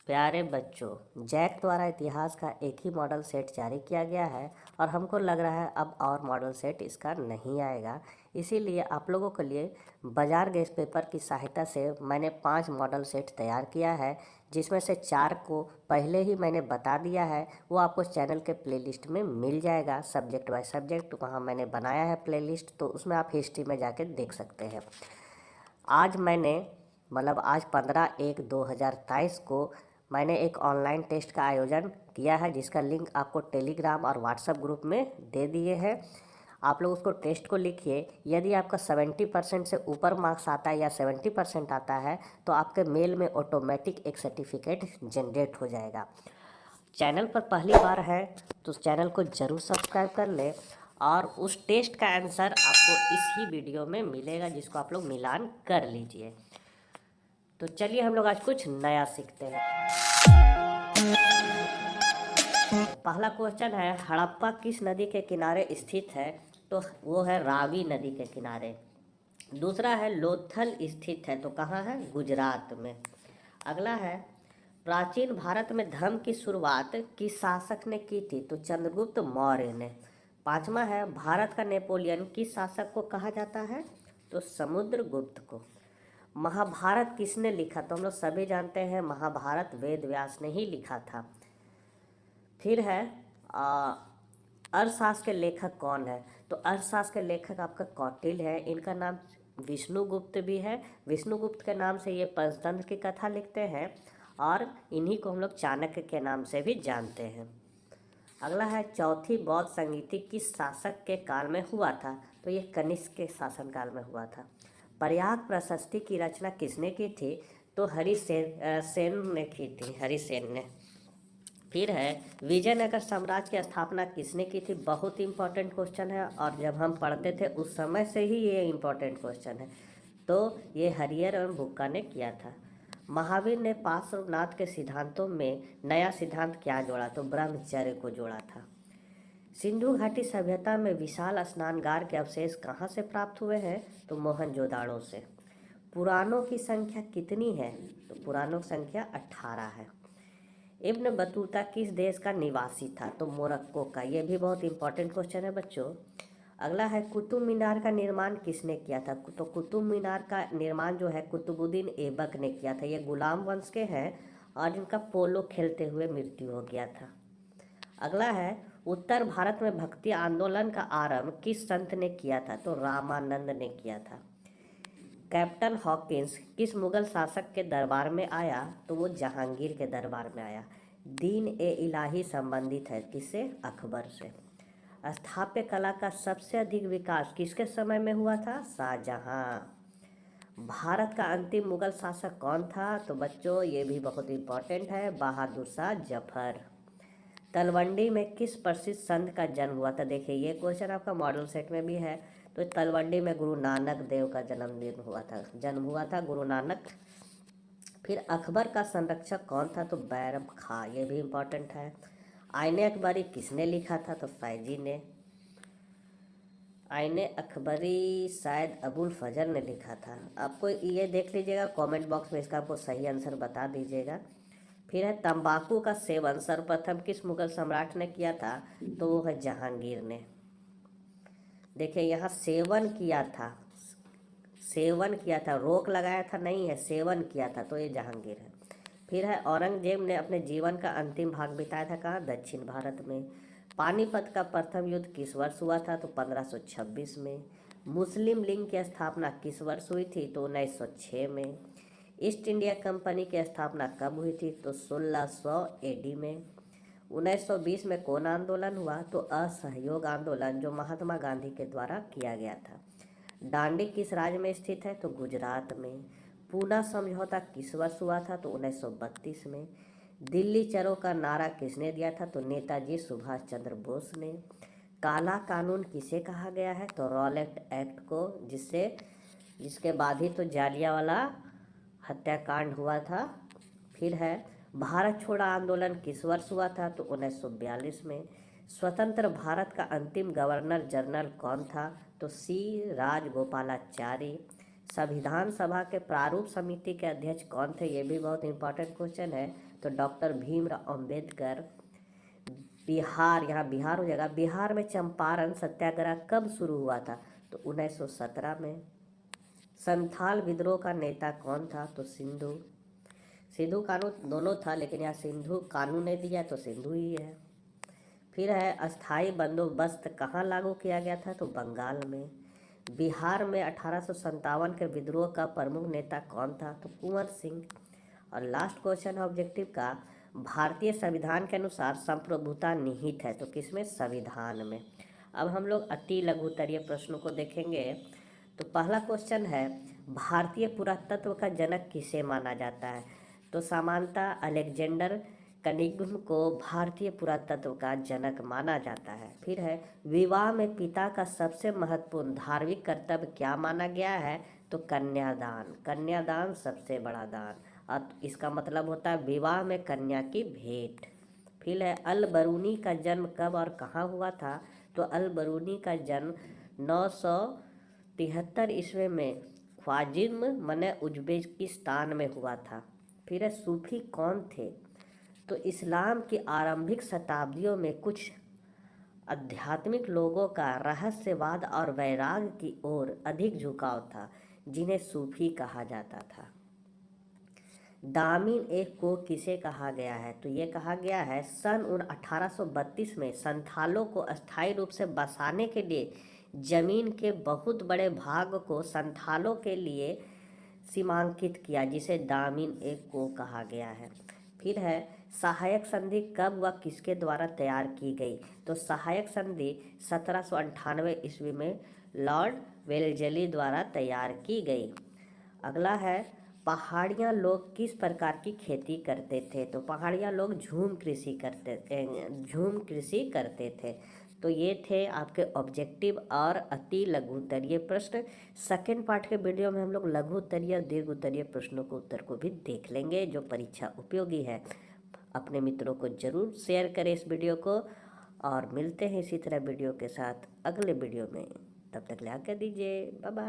प्यारे बच्चों, जैक द्वारा इतिहास का एक ही मॉडल सेट जारी किया गया है और हमको लग रहा है अब और मॉडल सेट इसका नहीं आएगा। इसीलिए आप लोगों के लिए बाजार गैस पेपर की सहायता से मैंने 5 मॉडल सेट तैयार किया है, जिसमें से 4 को पहले ही मैंने बता दिया है। वो आपको चैनल के प्लेलिस्ट में मिल जाएगा, सब्जेक्ट बाय सब्जेक्ट। वहाँ मैंने बनाया है प्लेलिस्ट, तो उसमें आप हिस्ट्री में जाके देख सकते हैं। आज मैंने आज 15/1/2023 को मैंने एक ऑनलाइन टेस्ट का आयोजन किया है, जिसका लिंक आपको टेलीग्राम और व्हाट्सएप ग्रुप में दे दिए हैं। आप लोग उसको टेस्ट को लिखिए। यदि आपका 70% से ऊपर मार्क्स आता है या 70% आता है तो आपके मेल में ऑटोमेटिक एक सर्टिफिकेट जनरेट हो जाएगा। चैनल पर पहली बार है तो चैनल को ज़रूर सब्सक्राइब कर ले और उस टेस्ट का आंसर आपको इसी वीडियो में मिलेगा, जिसको आप लोग मिलान कर लीजिए। तो चलिए हम लोग आज कुछ नया सीखते हैं। पहला क्वेश्चन है, हड़प्पा किस नदी के किनारे स्थित है? तो वो है रावी नदी के किनारे। दूसरा है, लोथल स्थित है, तो कहाँ है? गुजरात में। अगला है, प्राचीन भारत में धर्म की शुरुआत किस शासक ने की थी? तो चंद्रगुप्त मौर्य ने। पांचवा है, भारत का नेपोलियन किस शासक को कहा जाता है? तो समुद्रगुप्त को। महाभारत किसने लिखा? तो हम लोग सभी जानते हैं महाभारत वेद व्यास ने ही लिखा था। फिर है, अर्थशास्त्र के लेखक कौन है? तो अर्थशास्त्र के लेखक आपका कौटिल्य है। इनका नाम विष्णुगुप्त भी है। विष्णुगुप्त के नाम से ये पंचतंत्र की कथा लिखते हैं और इन्हीं को हम लोग चाणक्य के नाम से भी जानते हैं। अगला है, चौथी बौद्ध संगीति किस शासक के काल में हुआ था? तो ये कनिष्क के शासनकाल में हुआ था। प्रयाग प्रशस्ति की रचना किसने की थी? तो सेन ने की थी, हरिसेन ने। फिर है, विजयनगर साम्राज्य की स्थापना किसने की थी? बहुत इंपॉर्टेंट क्वेश्चन है और जब हम पढ़ते थे उस समय से ही ये इंपॉर्टेंट क्वेश्चन है। तो ये हरिहर एवं बुक्का ने किया था। महावीर ने पार्श्वनाथ के सिद्धांतों में नया सिद्धांत क्या जोड़ा? तो ब्रह्मचर्य को जोड़ा था। सिंधु घाटी सभ्यता में विशाल स्नानगार के अवशेष कहाँ से प्राप्त हुए हैं? तो मोहनजोदाड़ो से। पुराणों की संख्या कितनी है? तो पुराणों की संख्या 18 है। इब्न बतूता किस देश का निवासी था? तो मोरक्को का। ये भी बहुत इंपॉर्टेंट क्वेश्चन है बच्चों। अगला है, कुतुब मीनार का निर्माण किसने किया था? तो कुतुब मीनार का निर्माण जो है कुतुबुद्दीन ऐबक ने किया था। ये गुलाम वंश के हैं और इनका पोलो खेलते हुए मृत्यु हो गया था। अगला है, उत्तर भारत में भक्ति आंदोलन का आरंभ किस संत ने किया था? तो रामानंद ने किया था। कैप्टन हॉकिंस किस मुगल शासक के दरबार में आया? तो वो जहांगीर के दरबार में आया। दीन ए इलाही संबंधित है किससे? अकबर से। स्थापत्य कला का सबसे अधिक विकास किसके समय में हुआ था? शाहजहां। भारत का अंतिम मुगल शासक कौन था? तो बच्चों ये भी बहुत इंपॉर्टेंट है, बहादुर शाह जफर। तलवंडी में किस प्रसिद्ध संत का जन्म हुआ था? देखिए ये क्वेश्चन आपका मॉडल सेट में भी है। तो तलवंडी में गुरु नानक देव का जन्म हुआ था गुरु नानक। फिर अकबर का संरक्षक कौन था? तो बैरम खां। ये भी इम्पोर्टेंट है। आईने अकबरी किसने लिखा था? तो फैजी ने। आईने अकबरी शायद अबुल फजल ने लिखा था। आपको ये देख लीजिएगा, कमेंट बॉक्स में इसका आपको सही आंसर बता दीजिएगा। फिर है, तंबाकू का सेवन सर्वप्रथम किस मुगल सम्राट ने किया था? तो वो है जहांगीर ने। देखिए यहाँ सेवन किया था, रोक लगाया था नहीं है, सेवन किया था, तो ये जहांगीर है। फिर है, औरंगजेब ने अपने जीवन का अंतिम भाग बिताया था कहाँ? दक्षिण भारत में। पानीपत का प्रथम युद्ध किस वर्ष हुआ था? तो 1526 में। मुस्लिम लीग की स्थापना किस वर्ष हुई थी? तो 1906 में। ईस्ट इंडिया कंपनी की स्थापना कब हुई थी? तो 1600 AD में। 1920 में कौन आंदोलन हुआ? तो असहयोग आंदोलन, जो महात्मा गांधी के द्वारा किया गया था। दांडी किस राज्य में स्थित है? तो गुजरात में। पूना समझौता किस वर्ष हुआ था? तो 1932 में। दिल्ली चलो का नारा किसने दिया था? तो नेताजी सुभाष चंद्र बोस ने। काला कानून किसे कहा गया है? तो रॉलेट एक्ट को, जिसके बाद ही तो जालियांवाला हत्याकांड हुआ था। फिर है, भारत छोड़ो आंदोलन किस वर्ष हुआ था? तो 1942 में। स्वतंत्र भारत का अंतिम गवर्नर जनरल कौन था? तो सी राजगोपालाचारी। संविधान सभा के प्रारूप समिति के अध्यक्ष कौन थे? ये भी बहुत इंपॉर्टेंट क्वेश्चन है। तो डॉक्टर भीमराव अंबेडकर। बिहार, यहाँ बिहार हो जाएगा। बिहार में चंपारण सत्याग्रह कब शुरू हुआ था? तो 1917 में। संथाल विद्रोह का नेता कौन था? तो सिंधु। सिंधु कानू दोनों था, लेकिन यहाँ सिंधु कानून ने दिया तो सिंधु ही है। फिर है अस्थाई बंदोबस्त कहाँ लागू किया गया था? तो बंगाल में। बिहार में 1857 के विद्रोह का प्रमुख नेता कौन था? तो कुंवर सिंह। और लास्ट क्वेश्चन है ऑब्जेक्टिव का, भारतीय संविधान के अनुसार संप्रभुता निहित है तो किसमें? संविधान में। अब हम लोग अति लघुत्तरीय प्रश्नों को देखेंगे। तो पहला क्वेश्चन है, भारतीय पुरातत्व का जनक किसे माना जाता है? तो सामान्यतः अलेक्जेंडर कनिंघम को भारतीय पुरातत्व का जनक माना जाता है। फिर है, विवाह में पिता का सबसे महत्वपूर्ण धार्मिक कर्तव्य क्या माना गया है? तो कन्यादान। कन्यादान सबसे बड़ा दान, और इसका मतलब होता है विवाह में कन्या की भेंट। फिर है, अल बरूनी का जन्म कब और कहाँ हुआ था? तो अल बरूनी का जन्म 973 ईस्वी में ख्वारिज़्म मने उज्बेकिस्तान में हुआ था। फिर है, सूफी कौन थे? तो इस्लाम की आरंभिक शताब्दियों में कुछ आध्यात्मिक लोगों का रहस्यवाद और वैराग्य की ओर अधिक झुकाव था, जिन्हें सूफी कहा जाता था। दामिन एक को किसे कहा गया है? तो ये कहा गया है सन 1832 में संथालों को अस्थायी रूप से बसाने के लिए जमीन के बहुत बड़े भाग को संथालों के लिए सीमांकित किया, जिसे दामिन एक को कहा गया है। फिर है, सहायक संधि कब व किसके द्वारा तैयार की गई? तो सहायक संधि 1798 ईस्वी में लॉर्ड वेल्लेस्ली द्वारा तैयार की गई। अगला है, पहाड़िया लोग किस प्रकार की खेती करते थे? तो पहाड़िया लोग झूम कृषि करते थे। तो ये थे आपके ऑब्जेक्टिव और अति लघु उत्तरीय प्रश्न। सेकेंड पार्ट के वीडियो में हम लोग लघु उत्तरीय और दीर्घ उत्तरीय प्रश्नों को उत्तर को भी देख लेंगे, जो परीक्षा उपयोगी है। अपने मित्रों को जरूर शेयर करें इस वीडियो को, और मिलते हैं इसी तरह वीडियो के साथ अगले वीडियो में। तब तक ले आज्ञा दीजिए, बाय बाय।